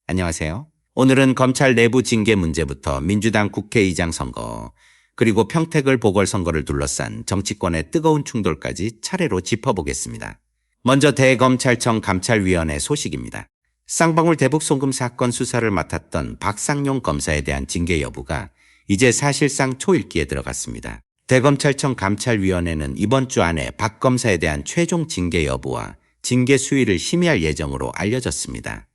안녕하세요. 오늘은 검찰 내부 징계 문제부터 민주당 국회의장 선거, 그리고 평택을 보궐선거를 둘러싼 정치권의 뜨거운 충돌까지 차례로 짚어보겠습니다. 먼저 대검찰청 감찰위원회 소식입니다. 쌍방울 대북 송금 사건 수사를 맡았던 박상용 검사에 대한 징계 여부가 이제 사실상 초읽기에 들어갔습니다. 대검찰청 감찰위원회는 이번 주 안에 박 검사에 대한 최종 징계 여부와 징계 수위를 심의할 예정으로 알려졌습니다.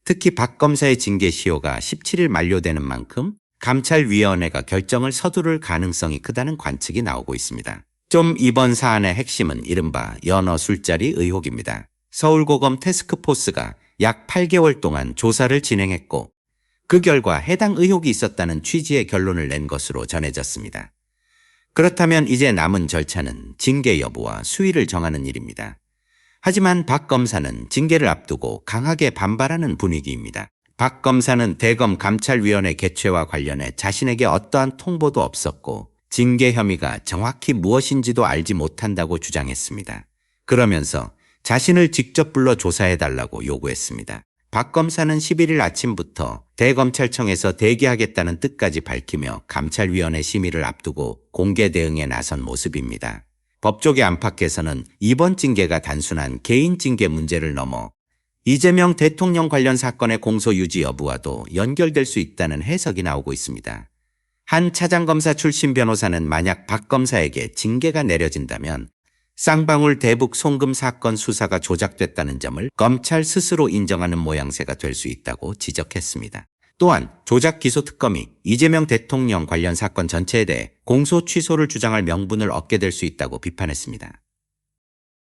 특히 박 검사의 징계 시효가 17일 만료되는 만큼 감찰위원회가 결정을 서두를 가능성이 크다는 관측이 나오고 있습니다. 좀 이번 사안의 핵심은 이른바 연어 술자리 의혹입니다. 서울고검 태스크포스가 약 8개월 동안 조사를 진행했고 그 결과 해당 의혹이 있었다는 취지의 결론을 낸 것으로 전해졌습니다. 그렇다면 이제 남은 절차는 징계 여부와 수위를 정하는 일입니다. 하지만 박 검사는 징계를 앞두고 강하게 반발하는 분위기입니다. 박 검사는 대검 감찰위원회 개최와 관련해 자신에게 어떠한 통보도 없었고 징계 혐의가 정확히 무엇인지도 알지 못한다고 주장했습니다. 그러면서 자신을 직접 불러 조사해달라고 요구했습니다. 박 검사는 11일 아침부터 대검찰청에서 대기하겠다는 뜻까지 밝히며 감찰위원회 심의를 앞두고 공개 대응에 나선 모습입니다. 법조계 안팎에서는 이번 징계가 단순한 개인 징계 문제를 넘어 이재명 대통령 관련 사건의 공소 유지 여부와도 연결될 수 있다는 해석이 나오고 있습니다. 한 차장검사 출신 변호사는 만약 박 검사에게 징계가 내려진다면 쌍방울 대북 송금 사건 수사가 조작됐다는 점을 검찰 스스로 인정하는 모양새가 될 수 있다고 지적했습니다. 또한 조작 기소 특검이 이재명 대통령 관련 사건 전체에 대해 공소 취소를 주장할 명분을 얻게 될 수 있다고 비판했습니다.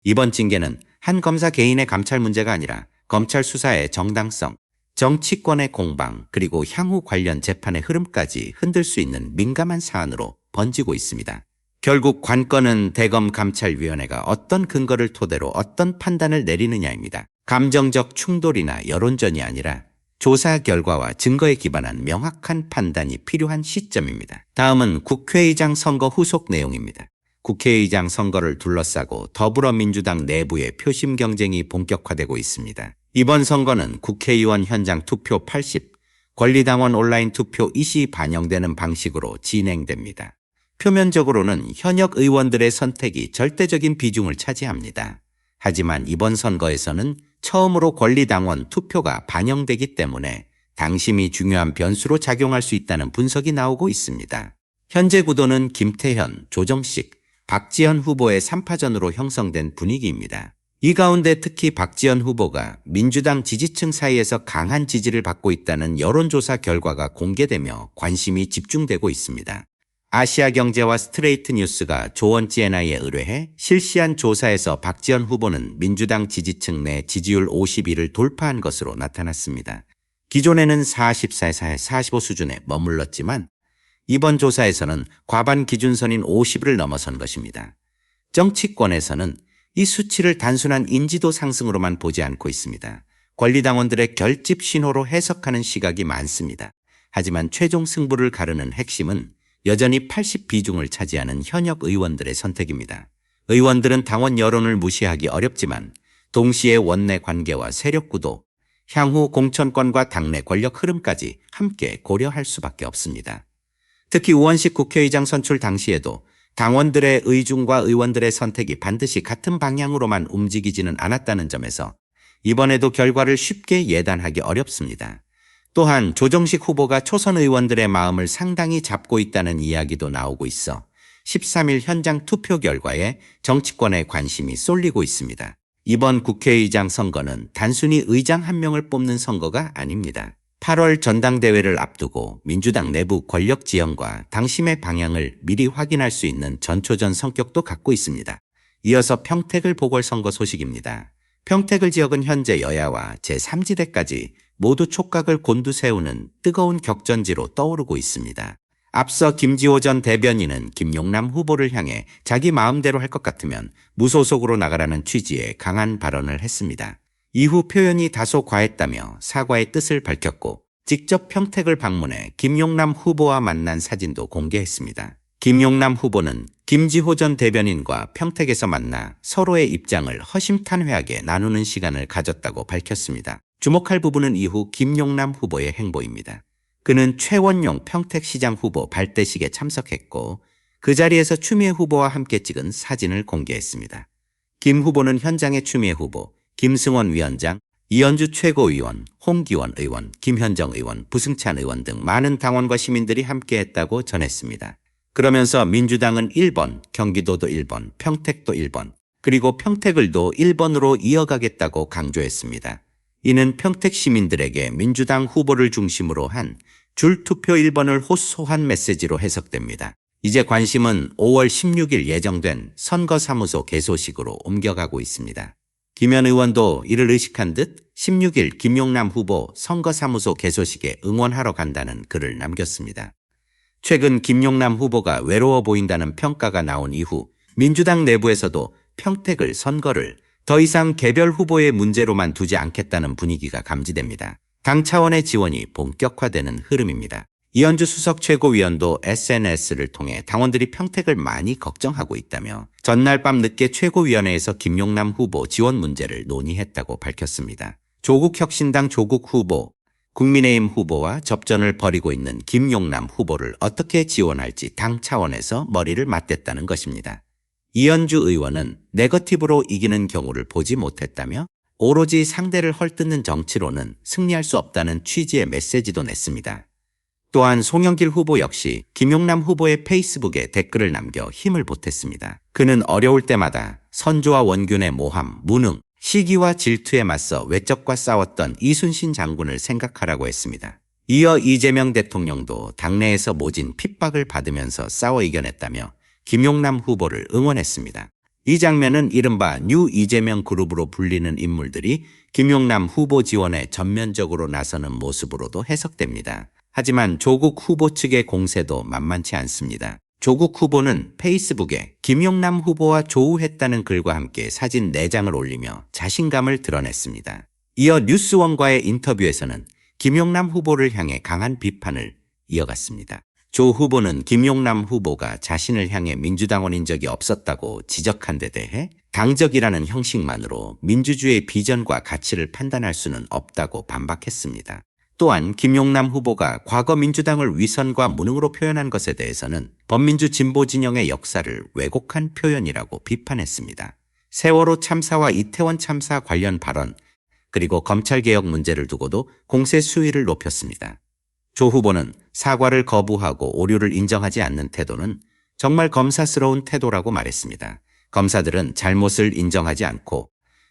이번 징계는 한 검사 개인의 감찰 문제가 아니라 검찰 수사의 정당성, 정치권의 공방, 그리고 향후 관련 재판의 흐름까지 흔들 수 있는 민감한 사안으로 번지고 있습니다. 결국 관건은 대검 감찰위원회가 어떤 근거를 토대로 어떤 판단을 내리느냐입니다. 감정적 충돌이나 여론전이 아니라 조사 결과와 증거에 기반한 명확한 판단이 필요한 시점입니다. 다음은 국회의장 선거 후속 내용입니다. 국회의장 선거를 둘러싸고 더불어민주당 내부의 표심 경쟁이 본격화되고 있습니다. 이번 선거는 국회의원 현장 투표 80, 권리당원 온라인 투표 20이 반영되는 방식으로 진행됩니다. 표면적으로는 현역 의원들의 선택이 절대적인 비중을 차지합니다. 하지만 이번 선거에서는 처음으로 권리당원 투표가 반영되기 때문에 당심이 중요한 변수로 작용할 수 있다는 분석이 나오고 있습니다. 현재 구도는 김태현, 조정식, 박지원 후보의 3파전으로 형성된 분위기입니다. 이 가운데 특히 박지원 후보가 민주당 지지층 사이에서 강한 지지를 받고 있다는 여론조사 결과가 공개되며 관심이 집중되고 있습니다. 아시아경제와 스트레이트 뉴스가 조원지NI에 의뢰해 실시한 조사에서 박지원 후보는 민주당 지지층 내 지지율 51을 돌파한 것으로 나타났습니다. 기존에는 44에서 45 수준에 머물렀지만 이번 조사에서는 과반 기준선인 50을 넘어선 것입니다. 정치권에서는 이 수치를 단순한 인지도 상승으로만 보지 않고 있습니다. 권리당원들의 결집 신호로 해석하는 시각이 많습니다. 하지만 최종 승부를 가르는 핵심은 여전히 80 비중을 차지하는 현역 의원들의 선택입니다. 의원들은 당원 여론을 무시하기 어렵지만 동시에 원내 관계와 세력 구도, 향후 공천권과 당내 권력 흐름까지 함께 고려할 수밖에 없습니다. 특히 우원식 국회의장 선출 당시에도 당원들의 의중과 의원들의 선택이 반드시 같은 방향으로만 움직이지는 않았다는 점에서 이번에도 결과를 쉽게 예단하기 어렵습니다. 또한 조정식 후보가 초선 의원들의 마음을 상당히 잡고 있다는 이야기도 나오고 있어 13일 현장 투표 결과에 정치권의 관심이 쏠리고 있습니다. 이번 국회의장 선거는 단순히 의장 한 명을 뽑는 선거가 아닙니다. 8월 전당대회를 앞두고 민주당 내부 권력 지형과 당심의 방향을 미리 확인할 수 있는 전초전 성격도 갖고 있습니다. 이어서 평택을 보궐선거 소식입니다. 평택을 지역은 현재 여야와 제3지대까지 모두 촉각을 곤두세우는 뜨거운 격전지로 떠오르고 있습니다. 앞서 김지호 전 대변인은 김용남 후보를 향해 자기 마음대로 할 것 같으면 무소속으로 나가라는 취지의 강한 발언을 했습니다. 이후 표현이 다소 과했다며 사과의 뜻을 밝혔고 직접 평택을 방문해 김용남 후보와 만난 사진도 공개했습니다. 김용남 후보는 김지호 전 대변인과 평택에서 만나 서로의 입장을 허심탄회하게 나누는 시간을 가졌다고 밝혔습니다. 주목할 부분은 이후 김용남 후보의 행보입니다. 그는 최원용 평택시장 후보 발대식에 참석했고 그 자리에서 추미애 후보와 함께 찍은 사진을 공개했습니다. 김 후보는 현장에 추미애 후보, 김승원 위원장, 이현주 최고위원, 홍기원 의원, 김현정 의원, 부승찬 의원 등 많은 당원과 시민들이 함께했다고 전했습니다. 그러면서 민주당은 1번, 경기도도 1번, 평택도 1번, 그리고 평택을도 1번으로 이어가겠다고 강조했습니다. 이는 평택 시민들에게 민주당 후보를 중심으로 한 줄투표 1번을 호소한 메시지로 해석됩니다. 이제 관심은 5월 16일 예정된 선거사무소 개소식으로 옮겨가고 있습니다. 김현 의원도 이를 의식한 듯 16일 김용남 후보 선거사무소 개소식에 응원하러 간다는 글을 남겼습니다. 최근 김용남 후보가 외로워 보인다는 평가가 나온 이후 민주당 내부에서도 평택을 선거를 더 이상 개별 후보의 문제로만 두지 않겠다는 분위기가 감지됩니다. 당 차원의 지원이 본격화되는 흐름입니다. 이현주 수석 최고위원도 SNS를 통해 당원들이 평택을 많이 걱정하고 있다며 전날 밤 늦게 최고위원회에서 김용남 후보 지원 문제를 논의했다고 밝혔습니다. 조국혁신당 조국 후보, 국민의힘 후보와 접전을 벌이고 있는 김용남 후보를 어떻게 지원할지 당 차원에서 머리를 맞댔다는 것입니다. 이현주 의원은 네거티브로 이기는 경우를 보지 못했다며 오로지 상대를 헐뜯는 정치로는 승리할 수 없다는 취지의 메시지도 냈습니다. 또한 송영길 후보 역시 김용남 후보의 페이스북에 댓글을 남겨 힘을 보탰습니다. 그는 어려울 때마다 선조와 원균의 모함, 무능, 시기와 질투에 맞서 외적과 싸웠던 이순신 장군을 생각하라고 했습니다. 이어 이재명 대통령도 당내에서 모진 핍박을 받으면서 싸워 이겨냈다며 김용남 후보를 응원했습니다. 이 장면은 이른바 뉴 이재명 그룹으로 불리는 인물들이 김용남 후보 지원에 전면적으로 나서는 모습으로도 해석됩니다. 하지만 조국 후보 측의 공세도 만만치 않습니다. 조국 후보는 페이스북에 김용남 후보와 조우했다는 글과 함께 사진 4장을 올리며 자신감을 드러냈습니다. 이어 뉴스원과의 인터뷰에서는 김용남 후보를 향해 강한 비판을 이어갔습니다. 조 후보는 김용남 후보가 자신을 향해 민주당원인 적이 없었다고 지적한 데 대해 당적이라는 형식만으로 민주주의의 비전과 가치를 판단할 수는 없다고 반박했습니다. 또한 김용남 후보가 과거 민주당을 위선과 무능으로 표현한 것에 대해서는 범민주 진보 진영의 역사를 왜곡한 표현이라고 비판했습니다. 세월호 참사와 이태원 참사 관련 발언, 그리고 검찰개혁 문제를 두고도 공세 수위를 높였습니다. 조 후보는 사과를 거부하고 오류를 인정하지 않는 태도는 정말 검사스러운 태도라고 말했습니다. 검사들은 잘못을 인정하지 않고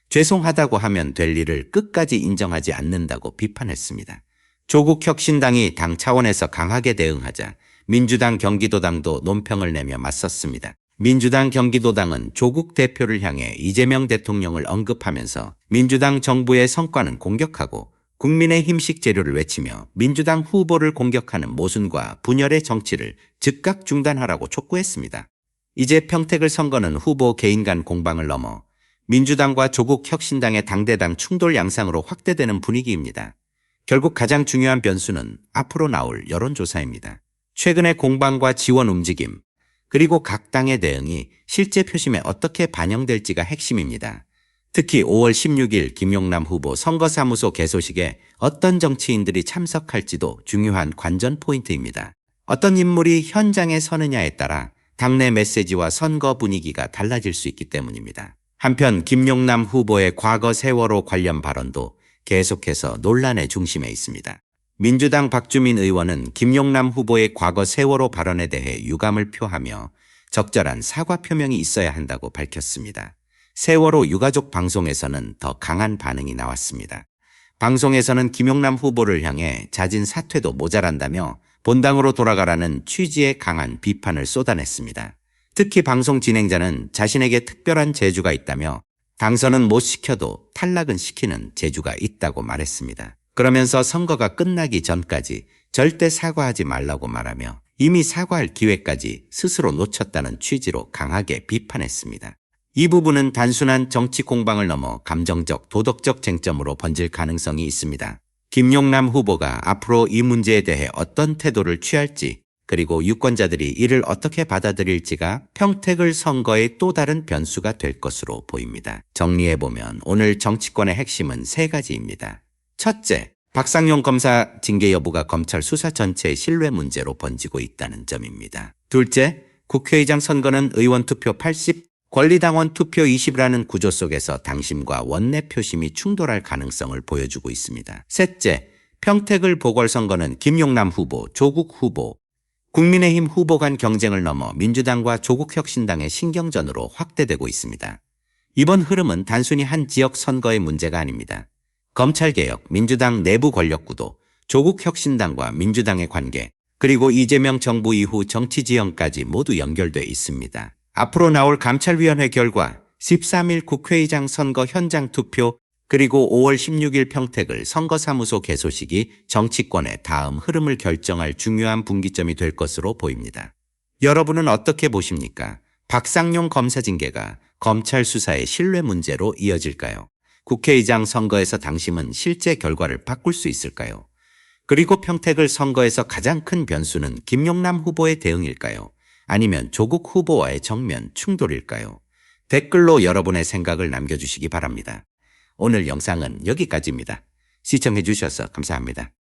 죄송하다고 하면 될 일을 끝까지 인정하지 않는다고 비판했습니다. 조국 혁신당이 당 차원에서 강하게 대응하자 민주당 경기도당도 논평을 내며 맞섰습니다. 민주당 경기도당은 조국 대표를 향해 이재명 대통령을 언급하면서 민주당 정부의 성과는 공격하고 국민의힘식 재료를 외치며 민주당 후보를 공격하는 모순과 분열의 정치를 즉각 중단하라고 촉구했습니다. 이제 평택을 선거는 후보 개인 간 공방을 넘어 민주당과 조국 혁신당의 당대당 충돌 양상으로 확대되는 분위기입니다. 결국 가장 중요한 변수는 앞으로 나올 여론조사입니다. 최근의 공방과 지원 움직임, 그리고 각 당의 대응이 실제 표심에 어떻게 반영될지가 핵심입니다. 특히 5월 16일 김용남 후보 선거사무소 개소식에 어떤 정치인들이 참석할지도 중요한 관전 포인트입니다. 어떤 인물이 현장에 서느냐에 따라 당내 메시지와 선거 분위기가 달라질 수 있기 때문입니다. 한편 김용남 후보의 과거 세월호 관련 발언도 계속해서 논란의 중심에 있습니다. 민주당 박주민 의원은 김용남 후보의 과거 세월호 발언에 대해 유감을 표하며 적절한 사과 표명이 있어야 한다고 밝혔습니다. 세월호 유가족 방송에서는 더 강한 반응이 나왔습니다. 방송에서는 김용남 후보를 향해 잦은 사퇴도 모자란다며 본당으로 돌아가라는 취지의 강한 비판을 쏟아냈습니다. 특히 방송 진행자는 자신에게 특별한 재주가 있다며 당선은 못 시켜도 탈락은 시키는 재주가 있다고 말했습니다. 그러면서 선거가 끝나기 전까지 절대 사과하지 말라고 말하며 이미 사과할 기회까지 스스로 놓쳤다는 취지로 강하게 비판했습니다. 이 부분은 단순한 정치 공방을 넘어 감정적, 도덕적 쟁점으로 번질 가능성이 있습니다. 김용남 후보가 앞으로 이 문제에 대해 어떤 태도를 취할지, 그리고 유권자들이 이를 어떻게 받아들일지가 평택을 선거의 또 다른 변수가 될 것으로 보입니다. 정리해보면 오늘 정치권의 핵심은 3가지입니다. 첫째, 박상용 검사 징계 여부가 검찰 수사 전체의 신뢰 문제로 번지고 있다는 점입니다. 둘째, 국회의장 선거는 의원 투표 80, 권리당원 투표 20이라는 구조 속에서 당심과 원내 표심이 충돌할 가능성을 보여주고 있습니다. 셋째, 평택을 보궐선거는 김용남 후보, 조국 후보, 국민의힘 후보 간 경쟁을 넘어 민주당과 조국혁신당의 신경전으로 확대되고 있습니다. 이번 흐름은 단순히 한 지역 선거의 문제가 아닙니다. 검찰개혁, 민주당 내부 권력구도, 조국혁신당과 민주당의 관계, 그리고 이재명 정부 이후 정치지형까지 모두 연결돼 있습니다. 앞으로 나올 감찰위원회 결과, 13일 국회의장 선거 현장 투표, 그리고 5월 16일 평택을 선거사무소 개소식이 정치권의 다음 흐름을 결정할 중요한 분기점이 될 것으로 보입니다. 여러분은 어떻게 보십니까? 박상용 검사 징계가 검찰 수사의 신뢰 문제로 이어질까요? 국회의장 선거에서 당심은 실제 결과를 바꿀 수 있을까요? 그리고 평택을 선거에서 가장 큰 변수는 김용남 후보의 대응일까요? 아니면 조국 후보와의 정면 충돌일까요? 댓글로 여러분의 생각을 남겨주시기 바랍니다. 오늘 영상은 여기까지입니다. 시청해 주셔서 감사합니다.